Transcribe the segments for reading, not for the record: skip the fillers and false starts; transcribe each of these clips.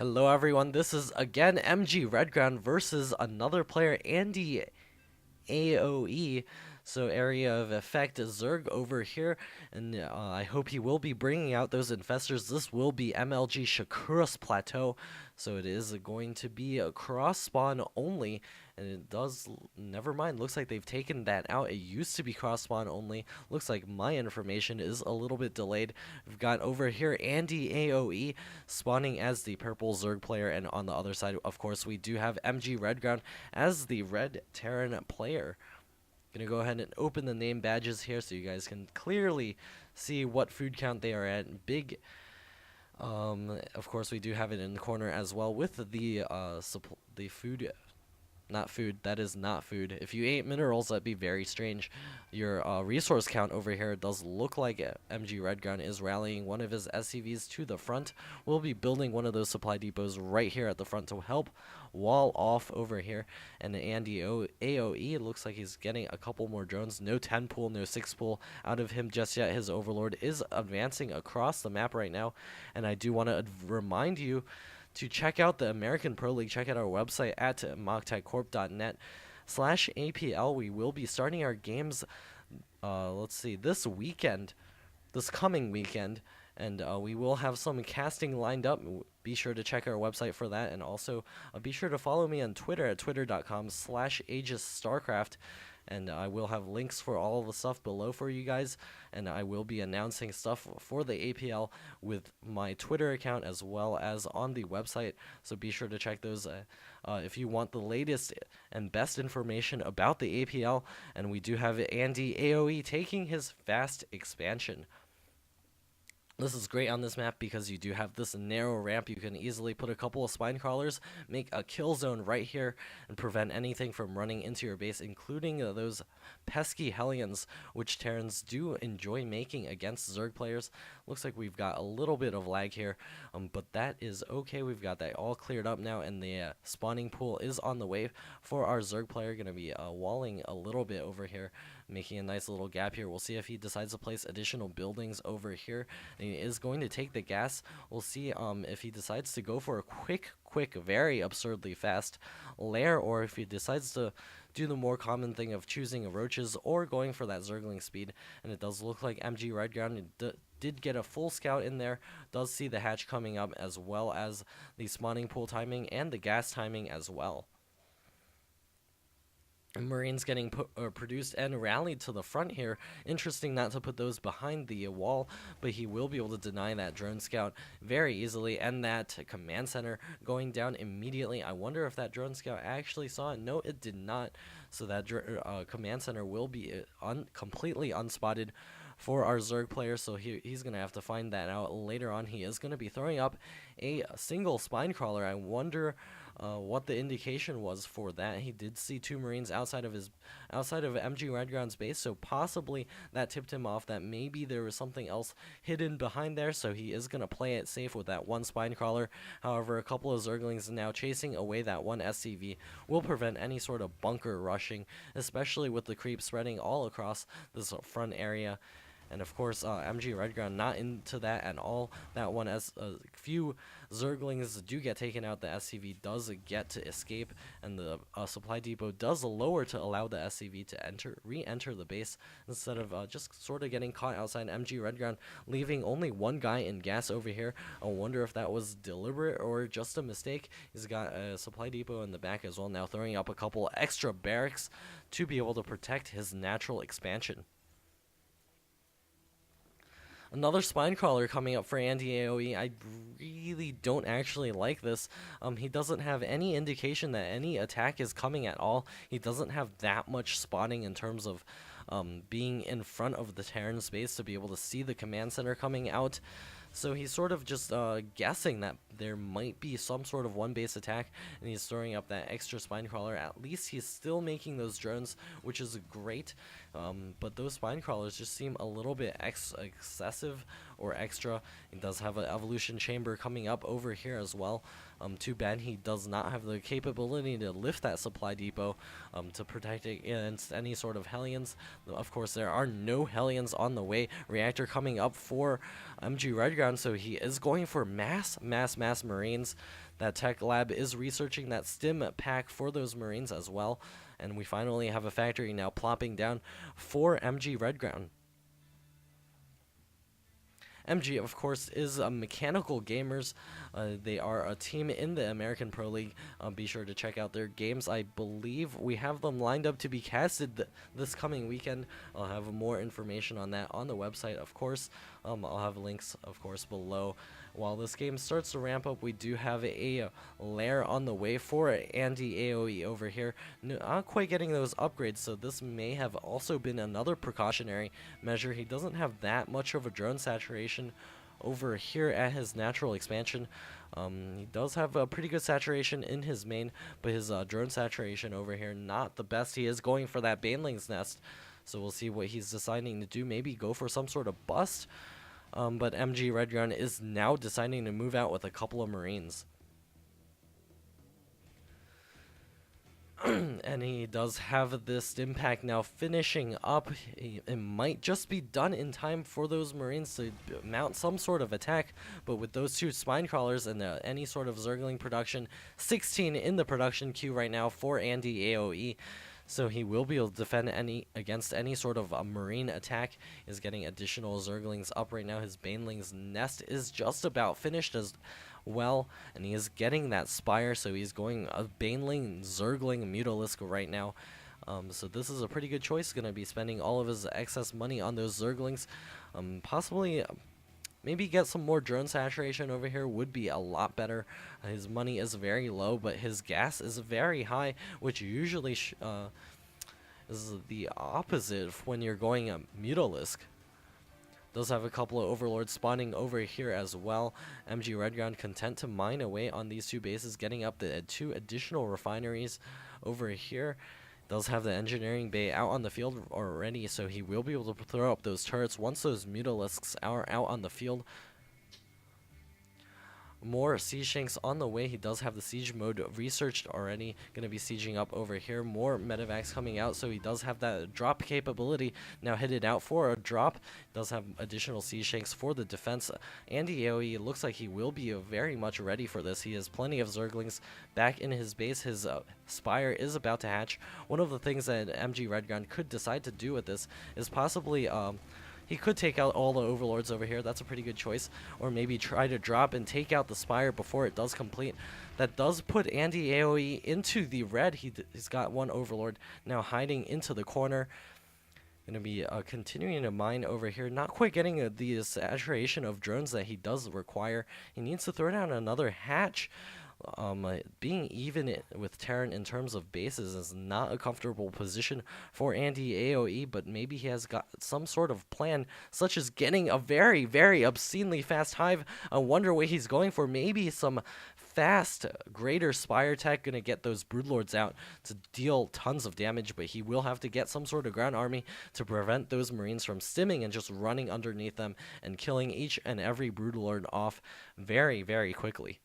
Hello everyone, this is again MGredground versus another player, aandyaoe. So area of effect Zerg over here, and I hope he will be bringing out those infestors. This will be MLG Shakura's plateau, so it is going to be a cross spawn only, and it does, never mind, looks like they've taken that out. It used to be cross spawn only. Looks like my information is a little bit delayed. We've got over here aandyaoe spawning as the purple Zerg player, and on the other side, of course, we do have MGredground as the red Terran player. Gonna go ahead and open the name badges here so you guys can clearly see what food count they are at. Big, of course, we do have it in the corner as well with the food. Not food. That is not food. If you ate minerals, that'd be very strange. Your resource count over here does look like MGredground is rallying one of his SCVs to the front. We'll be building one of those supply depots right here at the front to help wall off over here. And AOE looks like he's getting a couple more drones. No 10 pool, no 6 pool out of him just yet. His overlord is advancing across the map right now. And I do want to remind you to check out the American Pro League. Check out our website at moctechcorp.net/APL. We will be starting our games, let's see, this coming weekend, and we will have some casting lined up. Be sure to check our website for that, and also be sure to follow me on Twitter at twitter.com/AegisStarcraft. And I will have links for all of the stuff below for you guys, and I will be announcing stuff for the APL with my Twitter account as well as on the website, so be sure to check those if you want the latest and best information about the APL. And we do have aandyaoe taking his fast expansion. This is great on this map because you do have this narrow ramp. You can easily put a couple of spine crawlers, make a kill zone right here, and prevent anything from running into your base, including those pesky Hellions, which Terrans do enjoy making against Zerg players. Looks like we've got a little bit of lag here, but that is okay. We've got that all cleared up now, and the spawning pool is on the way for our Zerg player. Going to be walling a little bit over here, making a nice little gap here. We'll see if he decides to place additional buildings over here. And he is going to take the gas. We'll see if he decides to go for a quick, very absurdly fast lair, or if he decides to do the more common thing of choosing roaches or going for that Zergling speed. And it does look like MGredground did get a full scout in there, does see the hatch coming up, as well as the spawning pool timing and the gas timing as well. Marines getting produced and rallied to the front here. Interesting not to put those behind the wall, but he will be able to deny that drone scout very easily, and that command center going down immediately. I wonder if that drone scout actually saw it. No, it did not. So that command center will be completely unspotted for our Zerg player, so he's going to have to find that out later on. He is going to be throwing up a single spine crawler. I wonder what the indication was for that. He did see two Marines outside of MGredground's base, so possibly that tipped him off that maybe there was something else hidden behind there, so he is going to play it safe with that one spine crawler. However, a couple of Zerglings now chasing away that one SCV will prevent any sort of bunker rushing, especially with the creep spreading all across this front area. And of course, MGredground not into that at all. That one, as a few Zerglings do get taken out, the SCV does get to escape, and the supply depot does lower to allow the SCV to re-enter the base instead of just sort of getting caught outside MGredground, leaving only one guy in gas over here. I wonder if that was deliberate or just a mistake. He's got a supply depot in the back as well, now throwing up a couple extra barracks to be able to protect his natural expansion. Another spine crawler coming up for aandyaoe. I really don't actually like this. He doesn't have any indication that any attack is coming at all. He doesn't have that much spotting in terms of being in front of the Terran space to be able to see the command center coming out. So he's sort of just guessing that there might be some sort of one base attack, and he's throwing up that extra spine crawler. At least he's still making those drones, which is great. But those spine crawlers just seem a little bit excessive or extra. He does have an evolution chamber coming up over here as well. Too bad he does not have the capability to lift that supply depot to protect it against any sort of Hellions. Of course, there are no Hellions on the way. Reactor coming up for MGredground, so he is going for mass Marines. That tech lab is researching that stim pack for those Marines as well. And we finally have a factory now plopping down for MGredground. MG, of course, is Mechanical Gamers. They are a team in the American Pro League. Be sure to check out their games. I believe we have them lined up to be casted this coming weekend. I'll have more information on that on the website, of course. I'll have links, of course, below. While this game starts to ramp up, we do have a lair on the way for aandyaoe over here. Not quite getting those upgrades, so this may have also been another precautionary measure. He doesn't have that much of a drone saturation over here at his natural expansion. He does have a pretty good saturation in his main, but his drone saturation over here, not the best. He is going for that Baneling's Nest, so we'll see what he's deciding to do. Maybe go for some sort of bust. But MGredground is now deciding to move out with a couple of Marines. And he does have this impact now finishing up. It might just be done in time for those Marines to mount some sort of attack, but with those two spine crawlers and any sort of Zergling production, 16 in the production queue right now for aandyaoe. So he will be able to defend against any sort of Marine attack. Is getting additional Zerglings up right now. His Baneling's Nest is just about finished as well, and he is getting that Spire, so he's going a Baneling, Zergling, Mutalisk right now. So this is a pretty good choice. Going to be spending all of his excess money on those Zerglings. Possibly maybe get some more drone saturation over here would be a lot better. His money is very low, but his gas is very high, which usually is the opposite when you're going a Mutalisk. Does have a couple of Overlords spawning over here as well. MGredground content to mine away on these two bases, getting up the two additional refineries over here. Does have the engineering bay out on the field already, so he will be able to throw up those turrets once those Mutalisks are out on the field. More Siege Shanks on the way. He does have the siege mode researched already. Going to be sieging up over here. More medevacs coming out, so he does have that drop capability now headed out for a drop. Does have additional Siege Shanks for the defense. aandyaoe looks like he will be very much ready for this. He has plenty of Zerglings back in his base. His Spire is about to hatch. One of the things that MGredground could decide to do with this is possibly he could take out all the Overlords over here. That's a pretty good choice. Or maybe try to drop and take out the Spire before it does complete. That does put aandyaoe into the red. He's got one Overlord now hiding into the corner. Going to be continuing to mine over here. Not quite getting the saturation of drones that he does require. He needs to throw down another hatch. Being even with Terran in terms of bases is not a comfortable position for aandyaoe, but maybe he has got some sort of plan, such as getting a very, very obscenely fast hive. I wonder what he's going for. Maybe some fast greater Spire tech, gonna get those Broodlords out to deal tons of damage, but he will have to get some sort of ground army to prevent those Marines from stimming and just running underneath them and killing each and every Broodlord off very, very quickly.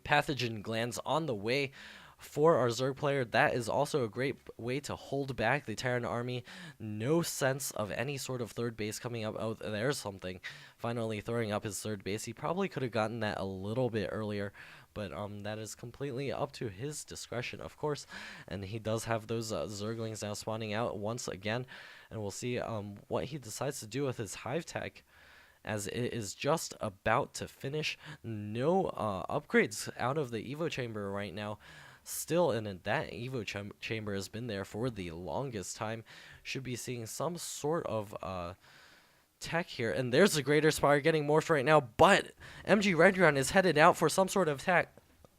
Pathogen glands on the way for our Zerg player. That is also a great way to hold back the Terran army. No sense of any sort of third base coming up. Oh, there's something. Finally throwing up his third base. He probably could have gotten that a little bit earlier, but that is completely up to his discretion, of course. And he does have those Zerglings now spawning out once again, and we'll see what he decides to do with his hive tech, as it is just about to finish. No upgrades out of the Evo chamber right now. Still, and that Evo chamber has been there for the longest time. Should be seeing some sort of tech here. And there's the Greater Spire getting morphed right now, but MGredground is headed out for some sort of attack.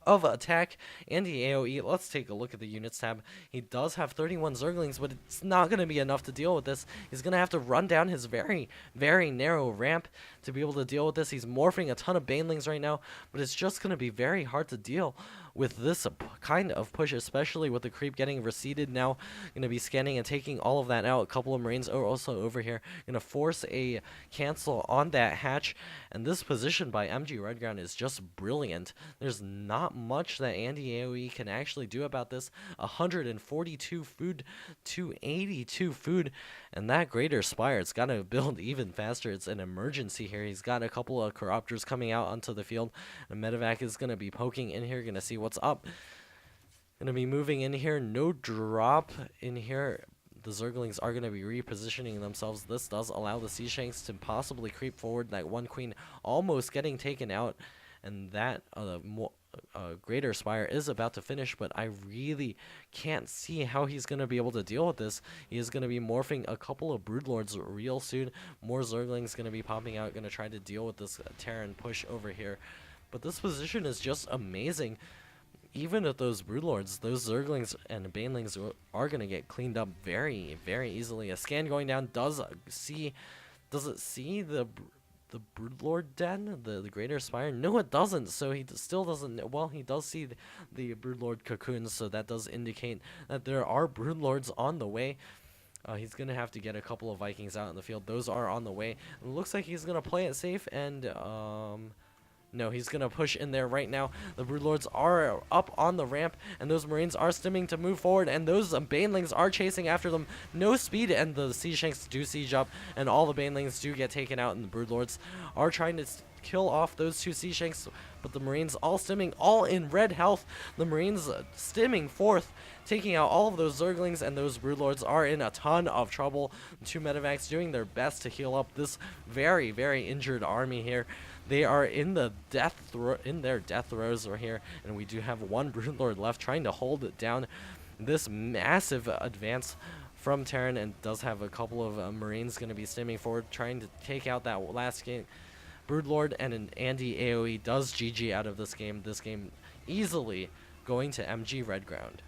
of attack. AandyaoE, let's take a look at the units tab. He does have 31 Zerglings, but it's not going to be enough to deal with this. He's going to have to run down his very, very narrow ramp to be able to deal with this. He's morphing a ton of Banelings right now, but it's just going to be very hard to deal with this kind of push, especially with the creep getting receded now. Going to be scanning and taking all of that out. A couple of Marines are also over here. Going to force a cancel on that hatch, and this position by MGredground is just brilliant. There's not much that aandyaoe can actually do about this. 142 food to 82 food, and that Greater Spire, it's got to build even faster. It's an emergency here. He's got a couple of Corruptors coming out onto the field, and Medevac is going to be poking in here, going to see what's up. Going to be moving in here. No drop in here. The Zerglings are going to be repositioning themselves. This does allow the Sea Shanks to possibly creep forward. That one Queen almost getting taken out, and that Greater Spire is about to finish, but I really can't see how he's going to be able to deal with this. He is going to be morphing a couple of Broodlords real soon. More Zerglings going to be popping out, going to try to deal with this Terran push over here. But this position is just amazing. Even with those Broodlords, those Zerglings and Banelings are going to get cleaned up very, very easily. A scan going down does it see the Broodlord den, the Greater Spire? No, it doesn't. So he still doesn't. Well, he does see the Broodlord cocoons, so that does indicate that there are Broodlords on the way. He's going to have to get a couple of Vikings out in the field. Those are on the way. It looks like he's going to play it safe, and no, he's going to push in there right now. The Broodlords are up on the ramp, and those Marines are stimming to move forward, and those Banelings are chasing after them. No speed, and the Sea Shanks do siege up, and all the Banelings do get taken out, and the Broodlords are trying to kill off those two Sea Shanks, but the Marines all stimming, all in red health. The Marines stimming forth, taking out all of those Zerglings, and those Broodlords are in a ton of trouble. The two Medevacs doing their best to heal up this very, very injured army here. They are in the their death throes right here, and we do have one Broodlord left trying to hold it down. This massive advance from Terran, and does have a couple of Marines going to be stimming forward, trying to take out that last game. Broodlord and an aandyaoe does GG out of this game. This game easily going to MGredground.